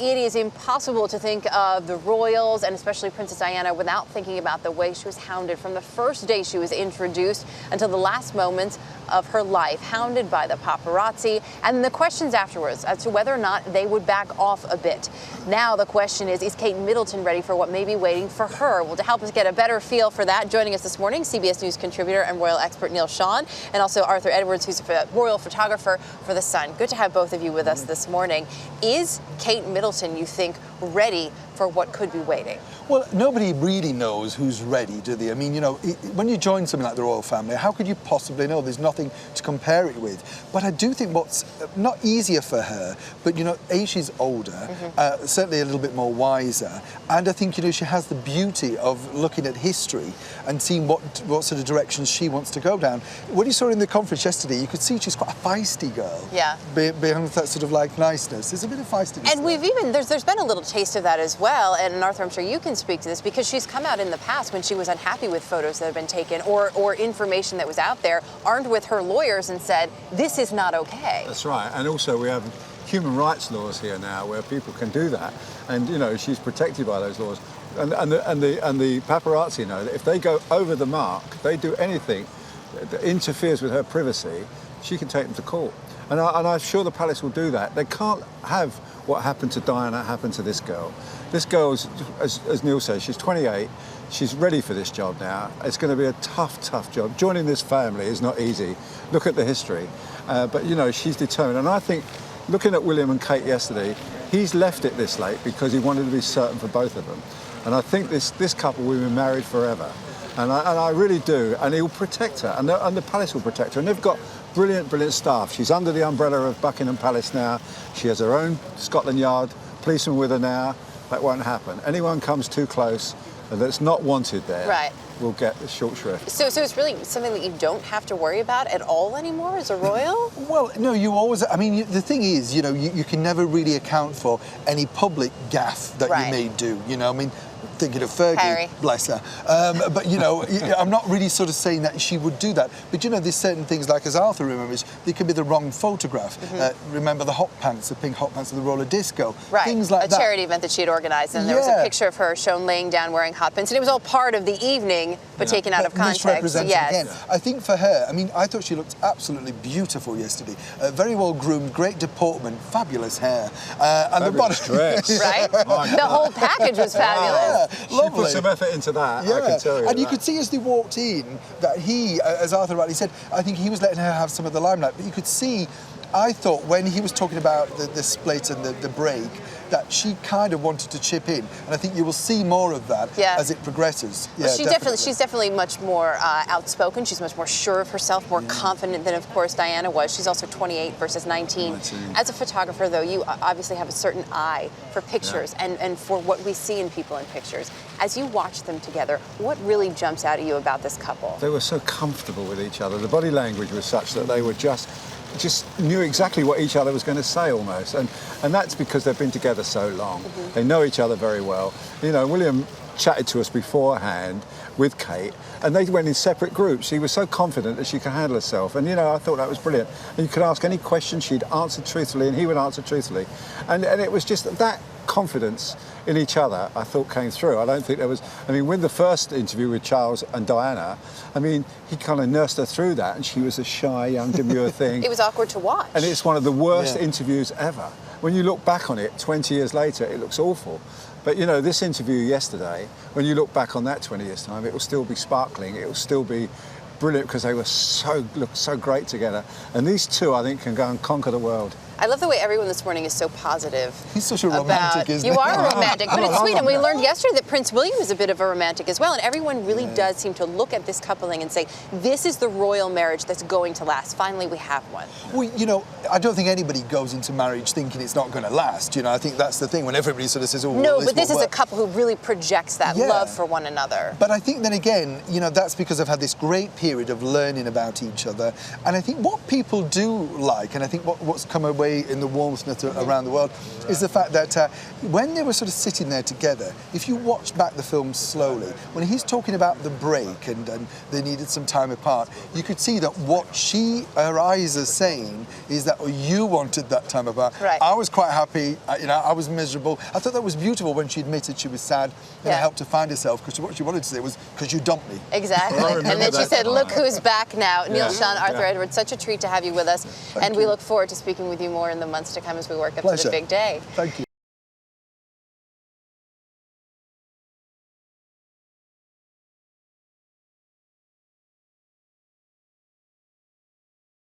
It is impossible to think of the royals and especially Princess Diana without thinking about the way she was hounded from the first day she was introduced until the last moments of her life, hounded by the paparazzi, and the questions afterwards as to whether or not they would back off a bit. Now the question is Kate Middleton ready for what may be waiting for her? Well, to help us get a better feel for that, joining us this morning, CBS News contributor and royal expert Neil Sean, and also Arthur Edwards, who's a royal photographer for The Sun. Good to have both of you with us this morning. Is Kate Middleton, you think, ready for what could be waiting? Well, nobody really knows who's ready, do they? I mean, you know, when you join something like the royal family, how could you possibly know? There's nothing to compare it with. But I do think what's not easier for her, but, you know, A, she's older, certainly a little bit more wiser. And I think, you know, she has the beauty of looking at history and seeing what sort of directions she wants to go down. When you saw her in the conference yesterday, you could see she's quite a feisty girl. Yeah. Behind that sort of like niceness. There's a bit of feistiness. And we've even, there's been a little taste of that as well. And Arthur, I'm sure you can speak to this because she's come out in the past when she was unhappy with photos that have been taken or information that was out there, armed with her lawyers and said, this is not okay. That's right. And also we have human rights laws here now where people can do that. And, you know, she's protected by those laws. And the paparazzi know that if they go over the mark, they do anything that interferes with her privacy, she can take them to court. And I'm sure the palace will do that. They can't have what happened to Diana happen to this girl. This girl's, as Neil says, she's 28. She's ready for this job now. It's going to be a tough, tough job. Joining this family is not easy. Look at the history. But, you know, she's determined. And I think, looking at William and Kate yesterday, he's left it this late because he wanted to be certain for both of them. And I think this couple will be married forever. And I really do. And he'll protect her. And the palace will protect her. And they've got brilliant, brilliant staff. She's under the umbrella of Buckingham Palace now. She has her own Scotland Yard policeman with her now. That won't happen. Anyone comes too close that's not wanted there will get the short shrift. So it's really something that you don't have to worry about at all anymore as a royal? Well, no, you always, I mean, the thing is, you know, you can never really account for any public gaffe that you may do, you know, I mean, thinking of Fergie, Harry. Bless her. But, you know, I'm not really sort of saying that she would do that. But, you know, there's certain things, like as Arthur remembers, there could be the wrong photograph. Remember the hot pants, the pink hot pants of the roller disco. Right, things like a charity event that she had organized, and there was a picture of her shown laying down wearing hot pants. And it was all part of the evening, but taken out of context. Again. I think for her, I mean, I thought she looked absolutely beautiful yesterday. Very well groomed, great deportment, fabulous hair. And the body dress. Right? The whole package was fabulous. Lovely. She put some effort into that, I can tell you. And you could see as they walked in that he, as Arthur rightly said, I think he was letting her have some of the limelight. But you could see, I thought, when he was talking about the split and the break, that she kind of wanted to chip in. And I think you will see more of that as it progresses. Well, she's definitely much more outspoken. She's much more sure of herself, more confident than, of course, Diana was. She's also 28 versus 19. As a photographer, though, you obviously have a certain eye for pictures and for what we see in people in pictures. As you watch them together, what really jumps out at you about this couple? They were so comfortable with each other. The body language was such that they were just knew exactly what each other was going to say almost. And that's because they've been together so long. They know each other very well. You know, William chatted to us beforehand with Kate, and they went in separate groups. She was so confident that she could handle herself. And, you know, I thought that was brilliant. And you could ask any question, she'd answer truthfully, and he would answer truthfully. And it was just that confidence in each other, I thought, came through. I don't think there was, I mean, with the first interview with Charles and Diana, I mean, he kind of nursed her through that, and she was a shy, young, demure thing. It was awkward to watch. And it's one of the worst interviews ever. When you look back on it 20 years later, it looks awful. But, you know, this interview yesterday, when you look back on that 20 years' time, it will still be sparkling. It will still be brilliant because they were looked so great together. And these two, I think, can go and conquer the world. I love the way everyone this morning is so positive. He's such a romantic, isn't he? You are a romantic, but it's sweet. And we learned yesterday that Prince William is a bit of a romantic as well. And everyone really does seem to look at this coupling and say, this is the royal marriage that's going to last. Finally, we have one. Well, you know, I don't think anybody goes into marriage thinking it's not going to last. You know, I think that's the thing when everybody sort of says, oh, no, well, but this is a couple who really projects that love for one another. But I think then again, you know, that's because they've had this great period of learning about each other. And I think what people do like, and I think what's come away way in the warmth around the world, is the fact that when they were sort of sitting there together, if you watch back the film slowly, when he's talking about the break and they needed some time apart, you could see that what her eyes are saying is that you wanted that time apart. Right. I was quite happy, I was miserable. I thought that was beautiful when she admitted she was sad and it helped her find herself, because what she wanted to say was, because you dumped me. Exactly. Well, and then she said, look who's back now. Neil Sean, Arthur Edwards, such a treat to have you with us. Thank we you. look forward to speaking with you more in the months to come as we work up to Pleasure. the big day. Thank you.